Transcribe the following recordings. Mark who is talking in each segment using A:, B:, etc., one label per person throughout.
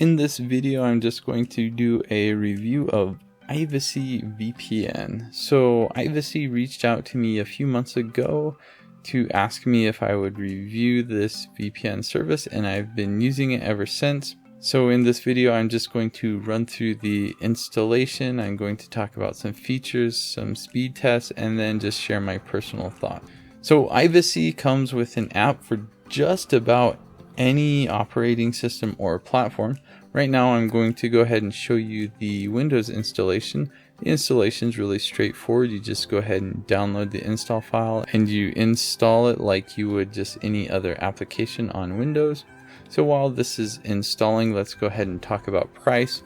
A: In this video, I'm just going to do a review of Ivacy VPN. So Ivacy reached out to me a few months ago to ask me if I would review this VPN service, and I've been using it ever since. So in this video, I'm just going to run through the installation. I'm going to talk about some features, some speed tests, and then just share my personal thoughts. So Ivacy comes with an app for just about any operating system or platform. Right now I'm going to go ahead and show you the Windows installation. The installation is really straightforward. You just go ahead and download the install file and you install it like you would just any other application on Windows. So while this is installing, let's go ahead and talk about price.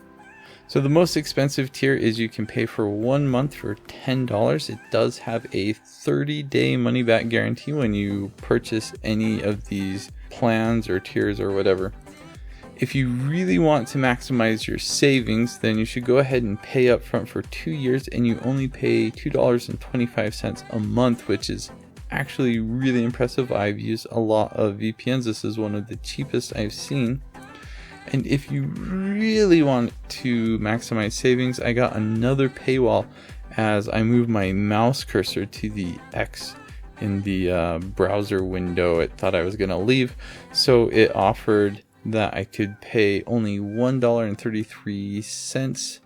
A: So the most expensive tier is you can pay for 1 month for $10. It does have a 30-day money-back guarantee when you purchase any of these plans or tiers or whatever. If you really want to maximize your savings, then you should go ahead and pay up front for 2 years, and you only pay $2.25 a month, which is actually really impressive. I've used a lot of VPNs. This is one of the cheapest I've seen. And if you really want to maximize savings, I got another paywall as I moved my mouse cursor to the X in the browser window. It thought I was going to leave, so it offered that I could pay only $1.33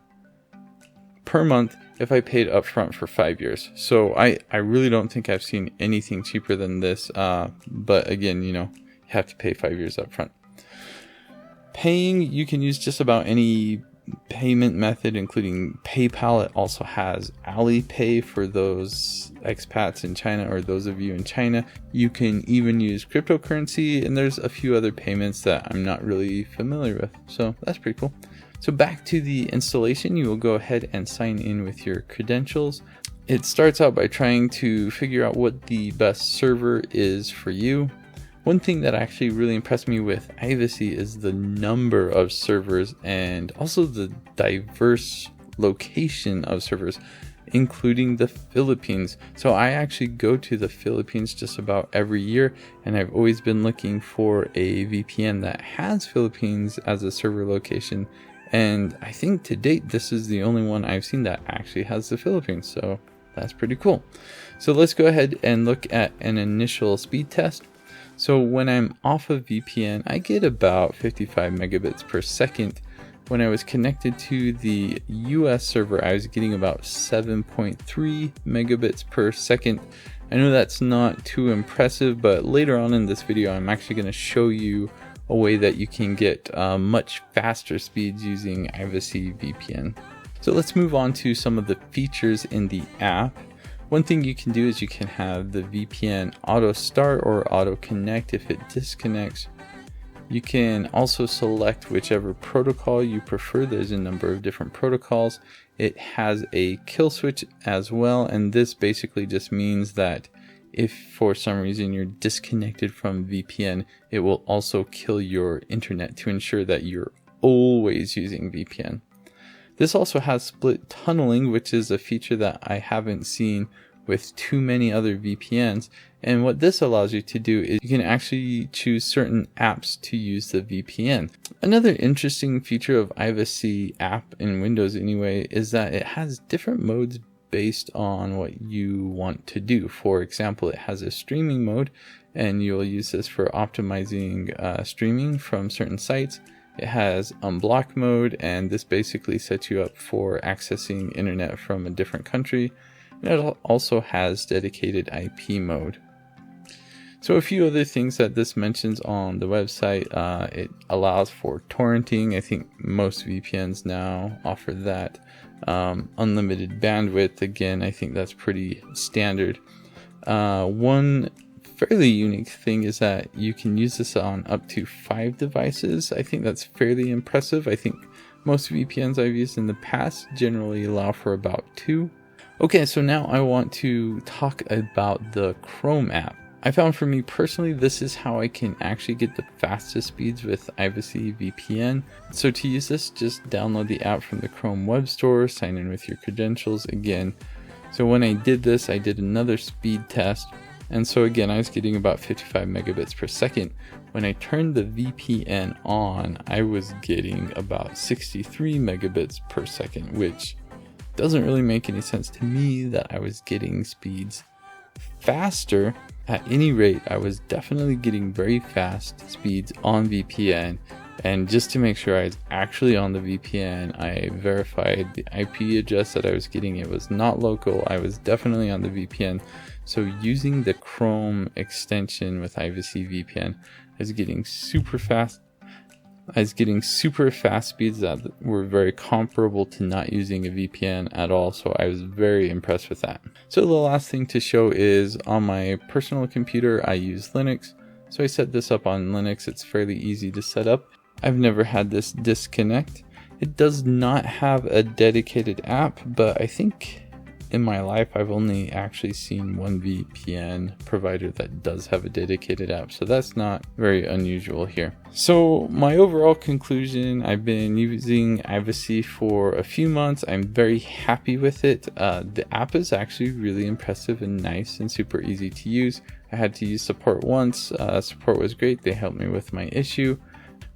A: per month if I paid upfront for 5 years. So I really don't think I've seen anything cheaper than this, but again, you have to pay 5 years upfront. Paying, you can use just about any payment method, including PayPal. It also has Alipay for those expats in China or those of you in China. You can even use cryptocurrency, and there's a few other payments that I'm not really familiar with. So that's pretty cool. So back to the installation, you will go ahead and sign in with your credentials. It starts out by trying to figure out what the best server is for you. One thing that actually really impressed me with Ivacy is the number of servers and also the diverse location of servers, including the Philippines. So I actually go to the Philippines just about every year, and I've always been looking for a VPN that has Philippines as a server location. And I think to date, this is the only one I've seen that actually has the Philippines. So that's pretty cool. So let's go ahead and look at an initial speed test. So when I'm off of VPN, I get about 55 megabits per second. When I was connected to the US server, I was getting about 7.3 megabits per second. I know that's not too impressive, but later on in this video, I'm actually going to show you a way that you can get much faster speeds using Ivacy VPN. So let's move on to some of the features in the app. One thing you can do is you can have the VPN auto start or auto connect if it disconnects. You can also select whichever protocol you prefer. There's a number of different protocols. It has a kill switch as well, and this basically just means that if for some reason you're disconnected from VPN, it will also kill your internet to ensure that you're always using VPN. This also has split tunneling, which is a feature that I haven't seen with too many other VPNs. And what this allows you to do is you can actually choose certain apps to use the VPN. Another interesting feature of Ivacy app in Windows anyway is that it has different modes based on what you want to do. For example, it has a streaming mode, and you'll use this for optimizing streaming from certain sites. It has unblock mode, and this basically sets you up for accessing internet from a different country. And it also has dedicated IP mode. So a few other things that this mentions on the website, it allows for torrenting. I think most VPNs now offer that. Unlimited bandwidth, again, I think that's pretty standard. One fairly unique thing is that you can use this on up to 5 devices. I think that's fairly impressive. I think most VPNs I've used in the past generally allow for about 2. Okay, so now I want to talk about the Chrome app. I found for me personally, this is how I can actually get the fastest speeds with Ivacy VPN. So to use this, just download the app from the Chrome Web Store, sign in with your credentials again. So when I did this, I did another speed test. And so again, I was getting about 55 megabits per second. When I turned the VPN on, I was getting about 63 megabits per second, which doesn't really make any sense to me that I was getting speeds faster. At any rate, I was definitely getting very fast speeds on VPN. And just to make sure I was actually on the VPN, I verified the IP address that I was getting. It was not local. I was definitely on the VPN. So using the Chrome extension with Ivacy VPN, I was getting super fast. I was getting super fast speeds that were very comparable to not using a VPN at all. So I was very impressed with that. So the last thing to show is on my personal computer, I use Linux. So I set this up on Linux. It's fairly easy to set up. I've never had this disconnect. It does not have a dedicated app, but I think in my life I've only actually seen one VPN provider that does have a dedicated app, so that's not very unusual here. So my overall conclusion, I've been using Ivacy for a few months. I'm very happy with it. The app is actually really impressive and nice and super easy to use. I had to use support once. Support was great. They helped me with my issue.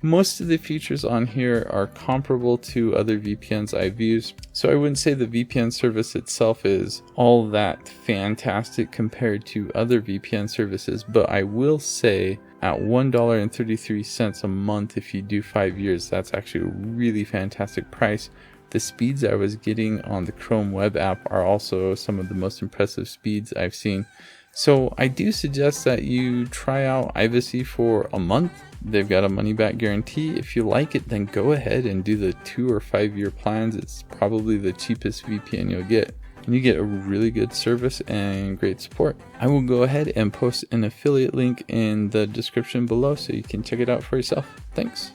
A: Most of the features on here are comparable to other VPNs I've used, so I wouldn't say the VPN service itself is all that fantastic compared to other VPN services, but I will say at $1.33 a month if you do 5 years, that's actually a really fantastic price. The speeds I was getting on the Chrome web app are also some of the most impressive speeds I've seen. So I do suggest that you try out Ivacy for a month. They've got a money back guarantee. If you like it, then go ahead and do the 2 or 5 year plans. It's probably the cheapest VPN you'll get. And you get a really good service and great support. I will go ahead and post an affiliate link in the description below so you can check it out for yourself. Thanks.